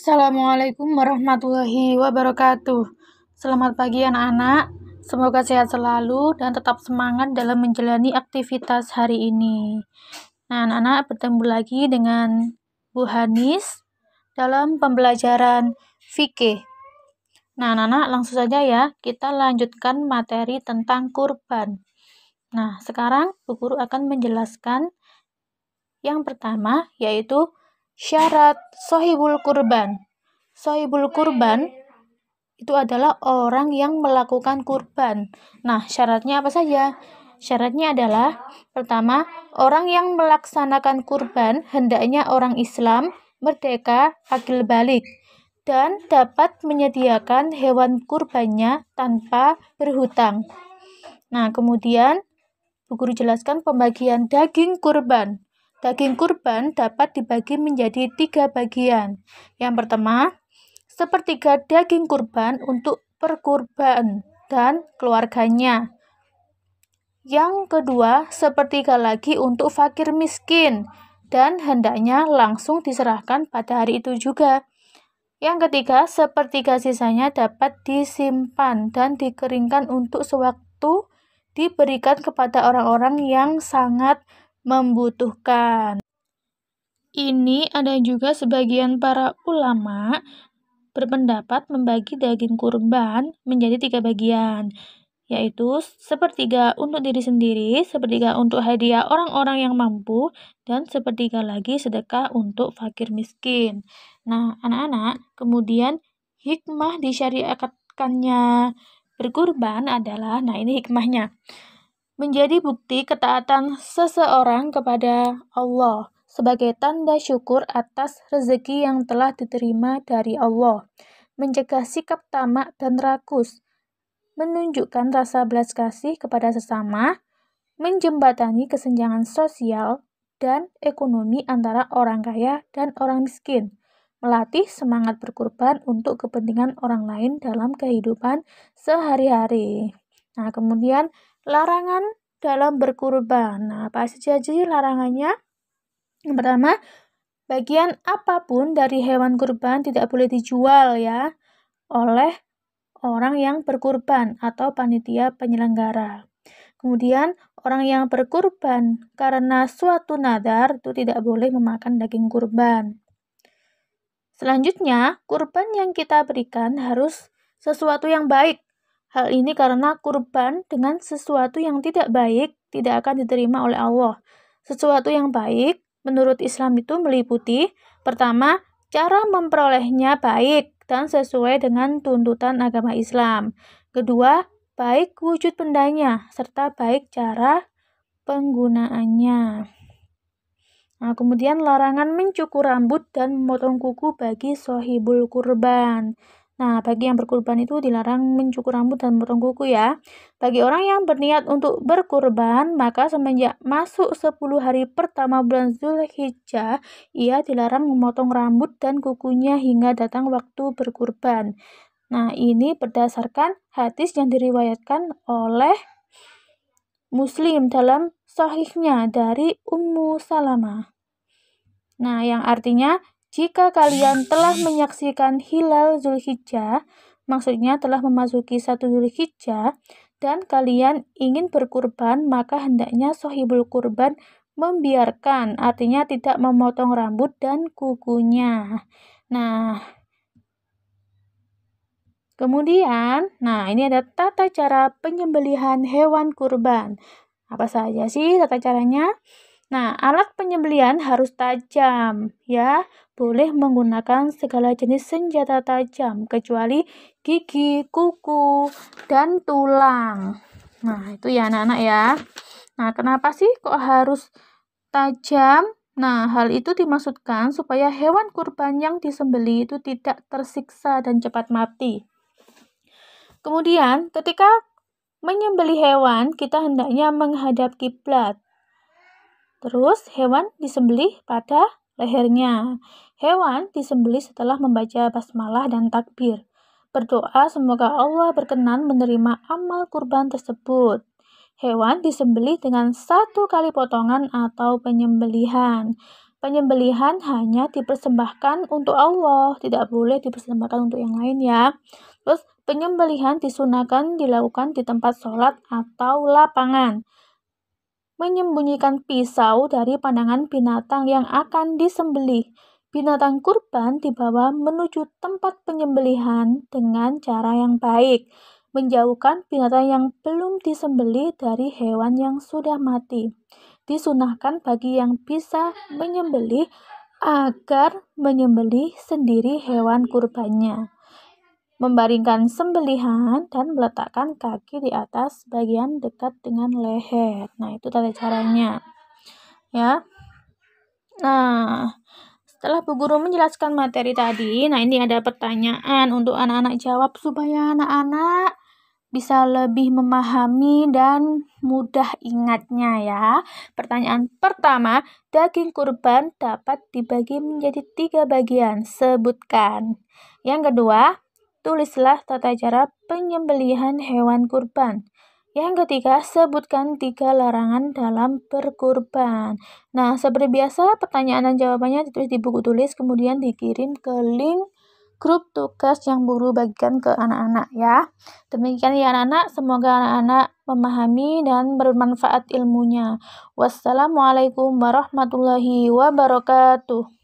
Assalamualaikum warahmatullahi wabarakatuh. Selamat pagi anak-anak. Semoga sehat selalu dan tetap semangat dalam menjalani aktivitas hari ini. Nah, anak-anak bertemu lagi dengan Bu Hanis dalam pembelajaran fikih. Nah, anak-anak langsung saja ya, kita lanjutkan materi tentang kurban. Nah, sekarang Bu Guru akan menjelaskan yang pertama, yaitu syarat sohibul kurban. Sohibul kurban itu adalah orang yang melakukan kurban. Nah, syaratnya apa saja? Syaratnya adalah, pertama, orang yang melaksanakan kurban hendaknya orang Islam, merdeka, akil balik, dan dapat menyediakan hewan kurbannya tanpa berhutang. Nah, kemudian Bu Guru jelaskan pembagian daging kurban. Daging kurban dapat dibagi menjadi 3 bagian. Yang pertama, sepertiga daging kurban untuk perkurban dan keluarganya. Yang kedua, sepertiga lagi untuk fakir miskin dan hendaknya langsung diserahkan pada hari itu juga. Yang ketiga, sepertiga sisanya dapat disimpan dan dikeringkan untuk sewaktu diberikan kepada orang-orang yang sangat membutuhkan. Ini ada juga sebagian para ulama berpendapat membagi daging kurban menjadi 3 bagian, yaitu sepertiga untuk diri sendiri, sepertiga untuk hadiah orang-orang yang mampu, dan sepertiga lagi sedekah untuk fakir miskin. Nah, anak-anak, kemudian hikmah disyariatkannya berkurban adalah, nah ini hikmahnya, menjadi bukti ketaatan seseorang kepada Allah sebagai tanda syukur atas rezeki yang telah diterima dari Allah, mencegah sikap tamak dan rakus, menunjukkan rasa belas kasih kepada sesama, menjembatani kesenjangan sosial dan ekonomi antara orang kaya dan orang miskin, melatih semangat berkurban untuk kepentingan orang lain dalam kehidupan sehari-hari. Nah, kemudian larangan dalam berkurban. Nah, apa saja sih larangannya? Yang pertama, bagian apapun dari hewan kurban tidak boleh dijual ya oleh orang yang berkurban atau panitia penyelenggara. Kemudian, orang yang berkurban karena suatu nadar itu tidak boleh memakan daging kurban. Selanjutnya, kurban yang kita berikan harus sesuatu yang baik. Hal ini karena kurban dengan sesuatu yang tidak baik tidak akan diterima oleh Allah. Sesuatu yang baik menurut Islam itu meliputi, pertama, cara memperolehnya baik dan sesuai dengan tuntutan agama Islam. Kedua, baik wujud bendanya, serta baik cara penggunaannya. Nah, kemudian larangan mencukur rambut dan memotong kuku bagi sohibul kurban. Nah, bagi yang berkurban itu dilarang mencukur rambut dan memotong kuku ya. Bagi orang yang berniat untuk berkurban, maka semenjak masuk 10 hari pertama bulan Zulhijjah, ia dilarang memotong rambut dan kukunya hingga datang waktu berkurban. Nah, ini berdasarkan hadis yang diriwayatkan oleh Muslim dalam sahihnya dari Ummu Salamah. Nah, yang artinya, jika kalian telah menyaksikan hilal Zulhijjah, maksudnya telah memasuki 1 Zulhijjah, dan kalian ingin berkurban, maka hendaknya sohibul kurban membiarkan, artinya tidak memotong rambut dan kukunya. Nah, kemudian, ini ada tata cara penyembelihan hewan kurban. Apa saja sih tata caranya? Nah, alat penyembelihan harus tajam, ya. Boleh menggunakan segala jenis senjata tajam, kecuali gigi, kuku, dan tulang. Nah, itu ya anak-anak ya. Nah, kenapa sih kok harus tajam? Nah, hal itu dimaksudkan supaya hewan kurban yang disembeli itu tidak tersiksa dan cepat mati. Kemudian, ketika menyembeli hewan, kita hendaknya menghadap kiblat. Terus, hewan disembelih pada lehernya. Hewan disembelih setelah membaca basmalah dan takbir. Berdoa semoga Allah berkenan menerima amal kurban tersebut. Hewan disembelih dengan 1 kali potongan atau penyembelihan. penyembelihan hanya dipersembahkan untuk Allah, tidak boleh dipersembahkan untuk yang lain ya. Terus penyembelihan disunahkan dilakukan di tempat sholat atau lapangan. Menyembunyikan pisau dari pandangan binatang yang akan disembelih. Binatang kurban dibawa menuju tempat penyembelihan dengan cara yang baik. Menjauhkan binatang yang belum disembelih dari hewan yang sudah mati. Disunahkan bagi yang bisa menyembelih agar menyembelih sendiri hewan kurbannya. Membaringkan sembelihan dan meletakkan kaki di atas bagian dekat dengan leher. Nah, itu tata caranya. Ya. Nah, setelah Bu Guru menjelaskan materi tadi, nah ini ada pertanyaan untuk anak-anak jawab supaya anak-anak bisa lebih memahami dan mudah ingatnya ya. Pertanyaan pertama, daging kurban dapat dibagi menjadi 3 bagian. Sebutkan. Yang kedua, tulislah tata cara penyembelihan hewan kurban. Yang ketiga, sebutkan 3 larangan dalam berkurban. Nah, seperti biasa, pertanyaan dan jawabannya ditulis di buku tulis, kemudian dikirim ke link grup tugas yang guru bagikan ke anak-anak ya. Demikian ya anak-anak, semoga anak-anak memahami dan bermanfaat ilmunya. Wassalamualaikum warahmatullahi wabarakatuh.